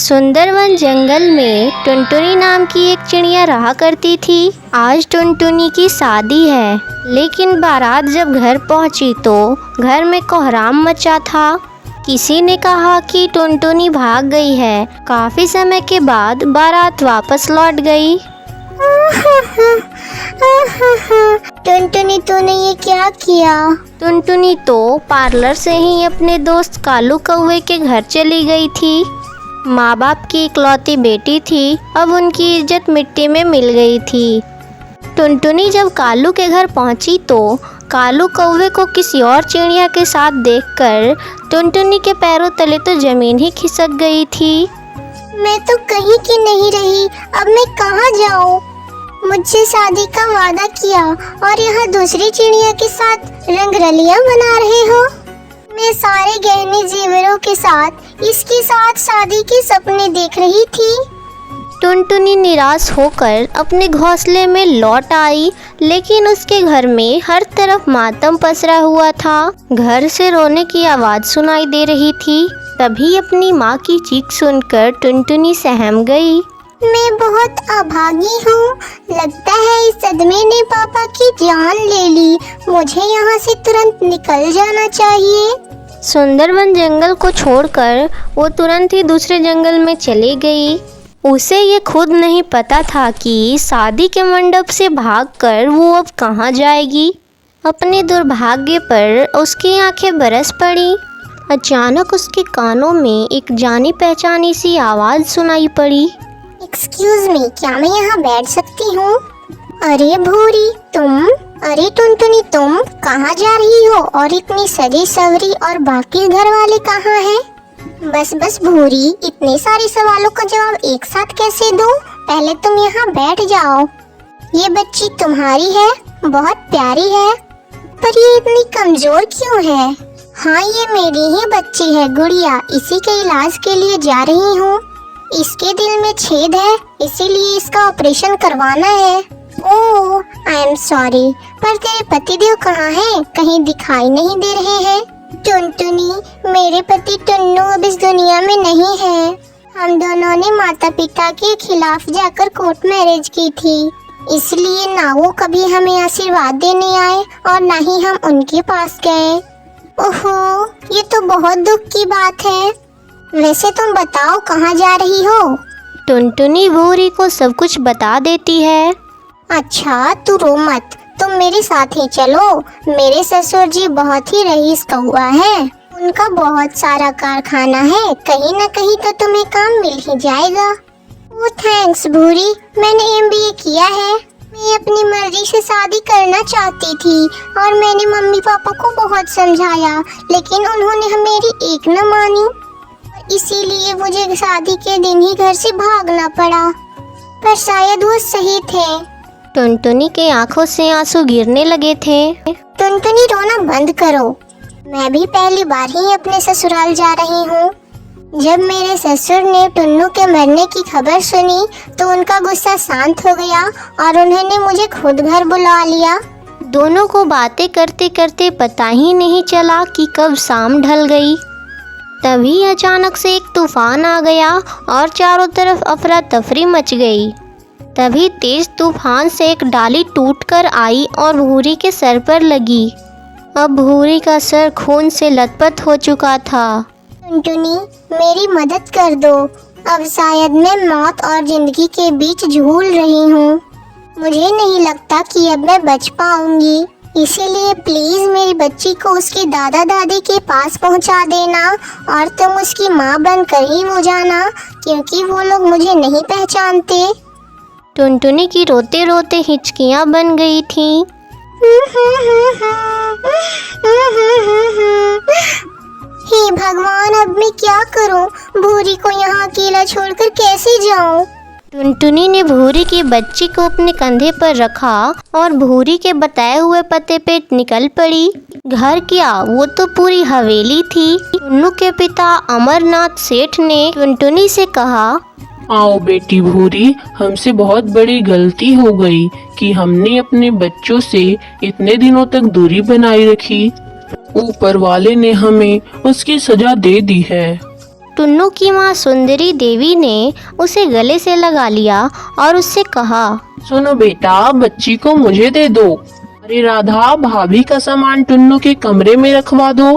सुंदरवन जंगल में टुनटुनी नाम की एक चिड़िया रहा करती थी। आज टुनटुनी की शादी है, लेकिन बारात जब घर पहुंची तो घर में कोहराम मचा था। किसी ने कहा कि टुनटुनी भाग गई है। काफी समय के बाद बारात वापस लौट गई। टुनटुनी, तूने ये क्या किया? टुनटुनी तो पार्लर से ही अपने दोस्त कालू कौवे के घर चली गई थी। माँ बाप की इकलौती बेटी थी, अब उनकी इज्जत मिट्टी में मिल गई थी। टुनटुनी जब कालू के घर पहुंची तो कालू कौवे को किसी और चिड़िया के साथ देखकर टुनटुनी के पैरों तले तो जमीन ही खिसक गई थी। मैं तो कहीं की नहीं रही, अब मैं कहाँ जाऊँ? मुझसे शादी का वादा किया और यहाँ दूसरी चिड़िया के साथ रंगरलियाँ बना रहे हो। मैं सारे गहने जेवरों के साथ इसके साथ शादी के सपने देख रही थी। टुनटुनी निराश होकर अपने घोंसले में लौट आई, लेकिन उसके घर में हर तरफ मातम पसरा हुआ था। घर से रोने की आवाज़ सुनाई दे रही थी। तभी अपनी माँ की चीख सुनकर टुनटुनी सहम गई। मैं बहुत अभागी हूँ। लगता है इस सदमे ने पापा की जान ले ली। मुझे यहाँ से तुरंत निकल जाना चाहिए। सुंदरवन जंगल को छोड़कर वो तुरंत ही दूसरे जंगल में चली गई। उसे ये खुद नहीं पता था कि शादी के मंडप से भागकर वो अब कहाँ जाएगी। अपने दुर्भाग्य पर उसकी आंखें बरस पड़ी। अचानक उसके कानों में एक जानी पहचानी सी आवाज़ सुनाई पड़ी। एक्सक्यूज मी, क्या मैं यहाँ बैठ सकती हूँ? अरे भूरी तुम, अरे टुनटुनी तुम कहाँ जा रही हो? और इतनी सजी सवरी और बाकी घर वाले कहाँ हैं? बस भूरी, इतने सारे सवालों का जवाब एक साथ कैसे दूँ? पहले तुम यहाँ बैठ जाओ। ये बच्ची तुम्हारी है? बहुत प्यारी है, पर ये इतनी कमजोर क्यों है? हाँ, ये मेरी ही बच्ची है गुड़िया। इसी के इलाज के लिए जा रही हूँ। इसके दिल में छेद है, इसीलिए इसका ऑपरेशन करवाना है। ओह, आई एम सॉरी, पर तेरे पतिदेव कहाँ हैं? कहीं दिखाई नहीं दे रहे हैं। टुनटुनी, मेरे पति टुन्नू अब इस दुनिया में नहीं है। हम दोनों ने माता पिता के खिलाफ जाकर कोर्ट मैरिज की थी, इसलिए ना वो कभी हमें आशीर्वाद देने आए और ना ही हम उनके पास गए। ओहो, ये तो बहुत दुख की बात है। वैसे तुम बताओ कहाँ जा रही हो? टुनटुनी भूरी को सब कुछ बता देती है। अच्छा, तू रो मत, तुम मेरे साथ ही चलो। मेरे ससुर जी बहुत ही रईस कौवा है। उनका बहुत सारा कारखाना है, कहीं न कहीं तो तुम्हें काम मिल ही जाएगा। ओह थैंक्स भूरी, मैंने MBA किया है। मैं अपनी मर्जी से शादी करना चाहती थी और मैंने मम्मी पापा को बहुत समझाया, लेकिन उन्होंने मेरी एक न मानी। इसीलिए मुझे शादी के दिन ही घर से भागना पड़ा, पर शायद वो सही थे। टुनटुनी के आंखों से आंसू गिरने लगे थे। टुनटुनी, रोना बंद करो। मैं भी पहली बार ही अपने ससुराल जा रही हूँ। जब मेरे ससुर ने टुन्नू के मरने की खबर सुनी तो उनका गुस्सा शांत हो गया और उन्होंने मुझे खुद घर बुला लिया। दोनों को बातें करते करते पता ही नहीं चला कि कब शाम ढल गई। तभी अचानक से एक तूफान आ गया और चारों तरफ अफरा तफरी मच गई। तभी तेज तूफान से एक डाली टूटकर आई और भूरी के सर पर लगी। अब भूरी का सर खून से लथपथ हो चुका था। टुनटुनी, मेरी मदद कर दो। अब शायद मैं मौत और जिंदगी के बीच झूल रही हूँ। मुझे नहीं लगता कि अब मैं बच पाऊंगी, इसीलिए प्लीज मेरी बच्ची को उसके दादा दादी के पास पहुंचा देना और तुम उसकी माँ बनकर ही हो जाना, क्योंकि वो लोग मुझे नहीं पहचानते। टुनटुनी की रोते रोते हिचकियाँ बन गई थीं। हे भगवान, अब मैं क्या करूं? भूरी को यहाँ अकेला छोड़कर कैसे जाऊं? टुनटुनी ने भूरी की बच्ची को अपने कंधे पर रखा और भूरी के बताए हुए पते पे निकल पड़ी। घर क्या, वो तो पूरी हवेली थी। टुन्नू के पिता अमरनाथ सेठ ने टुनटुनी से कहा, आओ बेटी भूरी, हमसे बहुत बड़ी गलती हो गई कि हमने अपने बच्चों से इतने दिनों तक दूरी बनाए रखी। ऊपर वाले ने हमें उसकी सजा दे दी है। टुन्नू की माँ सुंदरी देवी ने उसे गले से लगा लिया और उससे कहा, सुनो बेटा, बच्ची को मुझे दे दो। अरे राधा, भाभी का सामान टुन्नू के कमरे में रखवा दो,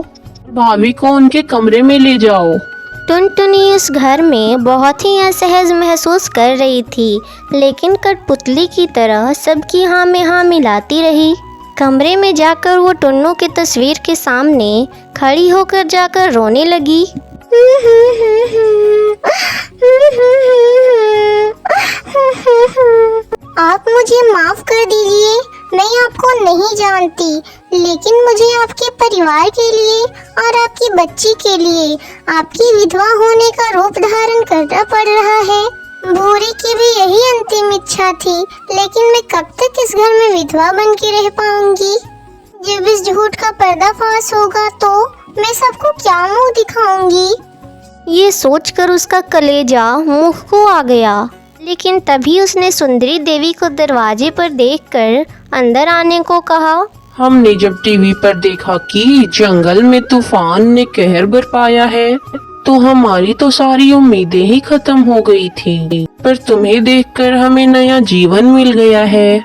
भाभी को उनके कमरे में ले जाओ। टुनटुनी इस घर में बहुत ही असहज महसूस कर रही थी, लेकिन कठपुतली की तरह सबकी हाँ में हाँ मिलाती रही। कमरे में जाकर वो टुन्नू की तस्वीर के सामने खड़ी होकर जाकर रोने लगी। आप मुझे माफ कर दीजिए, मैं आपको नहीं जानती, लेकिन मुझे आपके परिवार के लिए और आपकी बच्ची के लिए आपकी विधवा होने का रूप धारण करना पड़ रहा है। भूरी की भी यही अंतिम इच्छा थी, लेकिन मैं कब तक इस घर में विधवा बन के रह पाऊंगी? जब इस झूठ का पर्दाफाश होगा तो मैं सबको क्या मुंह दिखाऊंगी? ये सोचकर उसका कलेजा मुंह को आ गया, लेकिन तभी उसने सुंदरी देवी को दरवाजे पर देखकर अंदर आने को कहा। हमने जब टीवी पर देखा कि जंगल में तूफान ने कहर बरपाया है, तो हमारी तो सारी उम्मीदें ही खत्म हो गई थी, पर तुम्हें देखकर हमें नया जीवन मिल गया है।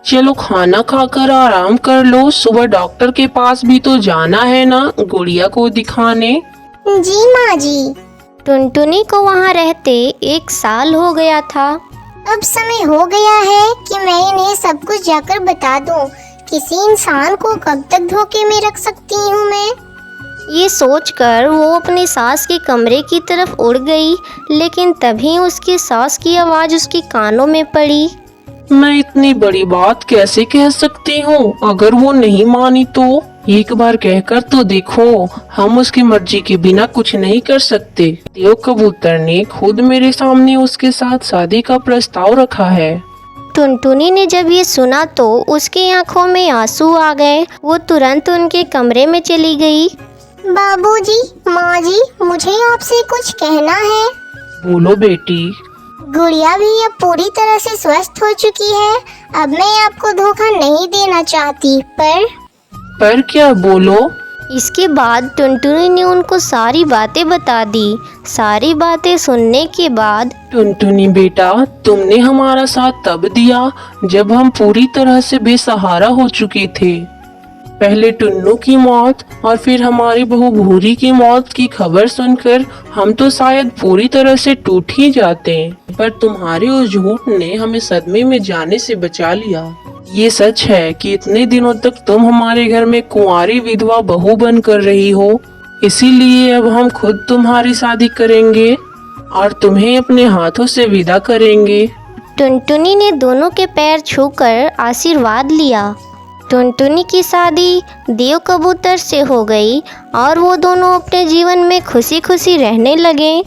चलो खाना खाकर आराम कर लो, सुबह डॉक्टर के पास भी तो जाना है ना, गुड़िया को दिखाने। जी माँ जी। टुनटुनी को वहाँ रहते 1 साल हो गया था। अब समय हो गया है कि मैं इन्हें सब कुछ जाकर बता दूं। किसी इंसान को कब तक धोखे में रख सकती हूँ मैं? ये सोचकर वो अपनी सास के कमरे की तरफ उड़ गई, लेकिन तभी उसकी सास की आवाज़ उसके कानों में पड़ी। मैं इतनी बड़ी बात कैसे कह सकती हूँ? अगर वो नहीं मानी तो एक बार कहकर तो देखो, हम उसकी मर्जी के बिना कुछ नहीं कर सकते। देव कबूतर ने खुद मेरे सामने उसके साथ शादी का प्रस्ताव रखा है। टुनटुनी ने जब ये सुना तो उसकी आंखों में आंसू आ गए। वो तुरंत उनके कमरे में चली गई। बाबूजी, माँ जी, मुझे आपसे कुछ कहना है। बोलो बेटी। गुड़िया भी अब पूरी तरह से स्वस्थ हो चुकी है। अब मैं आपको धोखा नहीं देना चाहती, पर क्या? बोलो। इसके बाद टुनटुनी ने उनको सारी बातें बता दी। सारी बातें सुनने के बाद, टुनटुनी बेटा, तुमने हमारा साथ तब दिया जब हम पूरी तरह से बेसहारा हो चुके थे। पहले टुन्नू की मौत और फिर हमारी बहू भूरी की मौत की खबर सुनकर हम तो शायद पूरी तरह से टूट ही जाते, पर तुम्हारे उस झूठ ने हमें सदमे में जाने से बचा लिया। ये सच है कि इतने दिनों तक तुम हमारे घर में कुंवारी विधवा बहू बन कर रही हो, इसीलिए अब हम खुद तुम्हारी शादी करेंगे और तुम्हें अपने हाथों से विदा करेंगे। टुनटुनी ने दोनों के पैर छूकर आशीर्वाद लिया। टुनटुनी की शादी देव कबूतर से हो गई और वो दोनों अपने जीवन में खुशी खुशी रहने लगे।